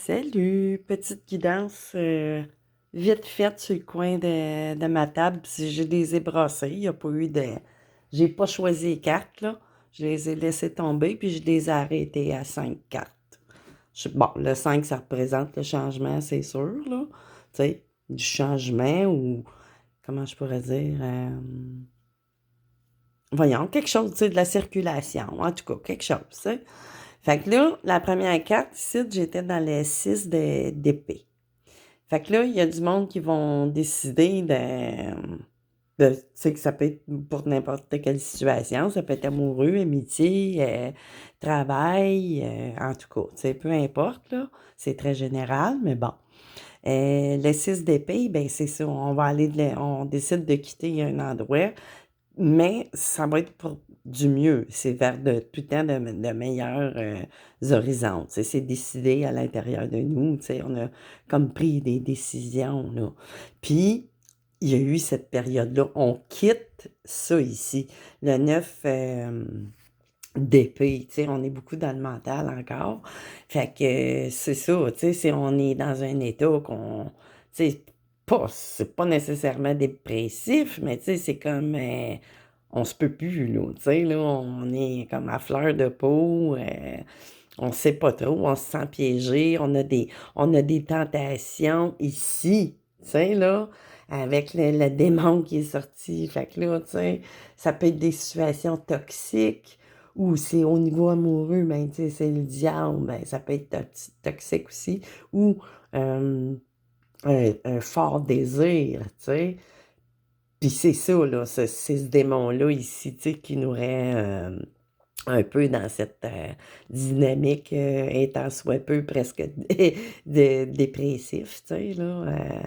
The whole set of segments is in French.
Salut, petite guidance vite faite sur le coin de ma table. Puis je les ai brassés. Il n'y a pas eu de. J'ai pas choisi les cartes, là. Je les ai laissées tomber, puis je les ai arrêtées à 5 cartes. Bon, le 5 ça représente le changement, c'est sûr, là. Tu sais, du changement ou. Comment je pourrais dire? Voyons, quelque chose, tu sais, de la circulation. En tout cas, quelque chose, tu sais. Fait que là, la première carte, ici, j'étais dans les 6 d'épée. Fait que là, il y a du monde qui vont décider tu sais, que ça peut être pour n'importe quelle situation. Ça peut être amoureux, amitié, travail, en tout cas, tu sais, peu importe, là. C'est très général, mais bon. Les 6 d'épée, ben c'est ça. On décide de quitter un endroit, mais ça va être pour du mieux. C'est vers tout le temps de meilleurs horizons. Tu sais, c'est décidé à l'intérieur de nous. Tu sais, on a comme pris des décisions, là. Puis, il y a eu cette période-là. On quitte ça ici. Le 9 d'épée. Tu sais, on est beaucoup dans le mental encore. Fait que c'est ça. Tu sais, si on est dans un état qu'on. Tu sais, c'est pas nécessairement dépressif, mais tu sais, c'est comme on se peut plus, là, tu sais, là, on est comme à fleur de peau, on sait pas trop, on se sent piégé, on a des tentations ici, tu sais, là, avec le démon qui est sorti, fait que là, tu sais, ça peut être des situations toxiques, ou c'est au niveau amoureux, ben, tu sais, c'est le diable, ben, ça peut être toxique aussi, ou euh, un fort désir, tu sais. Puis c'est ça, là, c'est ce démon-là ici, tu sais, qui nous rend un peu dans cette dynamique étant soit peu presque dépressif, tu sais, là,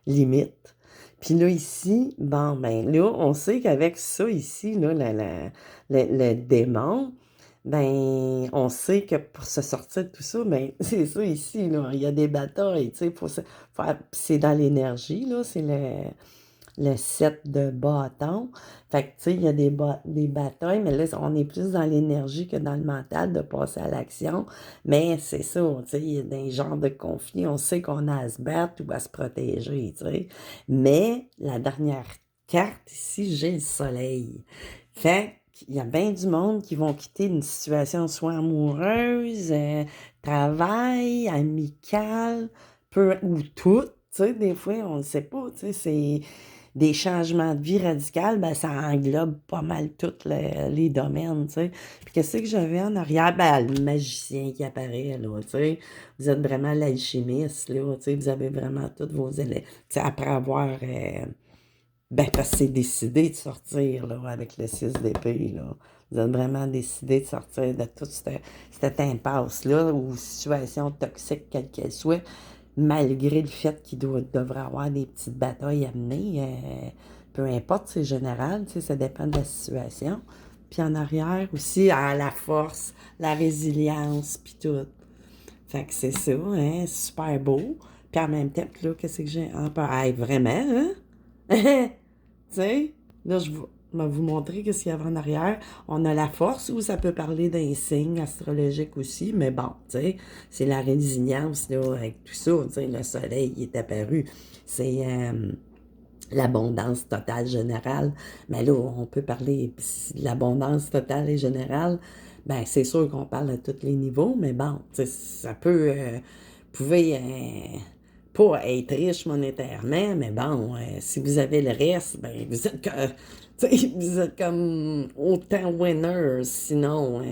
limite. Puis là, ici, bon, ben là, on sait qu'avec ça ici, là, le démon, ben, on sait que pour se sortir de tout ça, ben, c'est ça ici, là, il y a des batailles, tu sais, c'est dans l'énergie, là, c'est le 7 de bâton. Fait que, tu sais, il y a des batailles, mais là, on est plus dans l'énergie que dans le mental de passer à l'action. Mais c'est ça, tu sais, il y a des genres de conflits, on sait qu'on a à se battre ou à se protéger, tu sais. Mais la dernière carte ici, j'ai le soleil. Fait qu'il y a bien du monde qui vont quitter une situation soit amoureuse, travail, amicale, ou tout. Tu sais, des fois, on ne sait pas, tu sais, c'est des changements de vie radicales, ben, ça englobe pas mal tous les domaines, tu sais. Puis qu'est-ce que j'avais en arrière? Ben, le magicien qui apparaît, là, tu sais. Vous êtes vraiment l'alchimiste, là, tu sais. Vous avez vraiment tous vos éléments. Tu sais, après avoir... ben, parce que c'est décidé de sortir, là, avec le 6 d'épée, là. Vous êtes vraiment décidé de sortir de toute cette impasse-là, ou situation toxique, quelle qu'elle soit, malgré le fait qu'il devrait avoir des petites batailles à mener. Peu importe, c'est général, tu sais, ça dépend de la situation. Puis en arrière aussi, la force, la résilience, puis tout. Fait que c'est ça, hein, super beau. Puis en même temps, puis là, qu'est-ce que j'ai en peur? Hey, vraiment, hein? Tu sais, là, vais vous montrer ce qu'il y a en arrière. On a la force, ou ça peut parler d'un signe astrologique aussi, mais bon, tu sais, c'est la résilience, là, avec tout ça, tu sais, le soleil qui est apparu. C'est l'abondance totale générale. Mais là, on peut parler de l'abondance totale et générale. Ben, c'est sûr qu'on parle à tous les niveaux, mais bon, tu sais, ça peut... pouvez pas être riche monétairement, mais bon, si vous avez le reste, ben vous êtes comme autant winner. Sinon, tu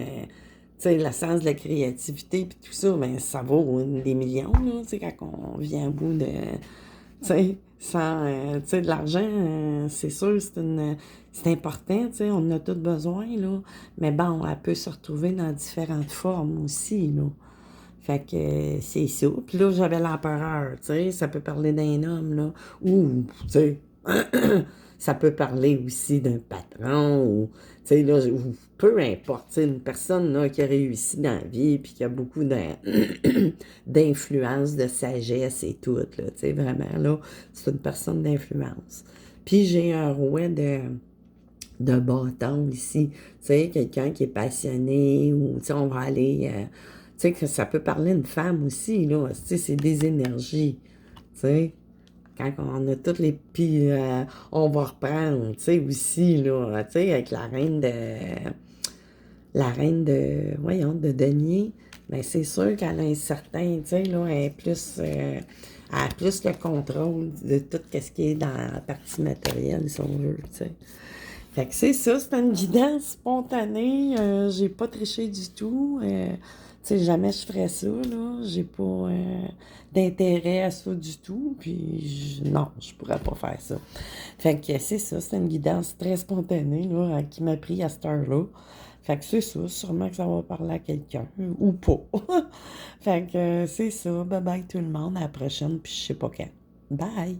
sais, le sens de la créativité puis tout ça, ben ça vaut des millions, là, tu sais, quand on vient au bout de, tu sais, sans, tu sais, de l'argent, c'est sûr, c'est important, tu sais, on en a tous besoin, là, mais bon, elle peut se retrouver dans différentes formes aussi, là. Fait que c'est ça. Puis là, j'avais l'empereur, tu sais, ça peut parler d'un homme, là. Ou, tu sais, ça peut parler aussi d'un patron, ou, tu sais, là, ou peu importe, tu sais, une personne, là, qui a réussi dans la vie, puis qui a beaucoup d'influence, de sagesse et tout, là, tu sais, vraiment, là, c'est une personne d'influence. Puis j'ai un roi de bâton ici, tu sais, quelqu'un qui est passionné, ou, tu sais, on va aller... sais, que ça peut parler à une femme aussi, là. Tu sais, c'est des énergies, tu sais. Quand on a toutes les... Puis on va reprendre, tu sais, aussi, là, tu sais, avec la reine de... La reine de... Voyons, de denier. Bien, c'est sûr qu'elle a un certain, tu sais, là, elle est plus... elle a plus le contrôle de tout ce qui est dans la partie matérielle, si on veut, tu sais. Fait que c'est ça, c'est une guidance spontanée. J'ai pas triché du tout. Tu sais, jamais je ferais ça, là. J'ai pas d'intérêt à ça du tout. Puis, non, je pourrais pas faire ça. Fait que c'est ça, c'est une guidance très spontanée, là, qui m'a pris à cette heure-là. Fait que c'est ça, sûrement que ça va parler à quelqu'un, ou pas. Fait que c'est ça. Bye bye tout le monde, à la prochaine, puis je sais pas quand. Bye!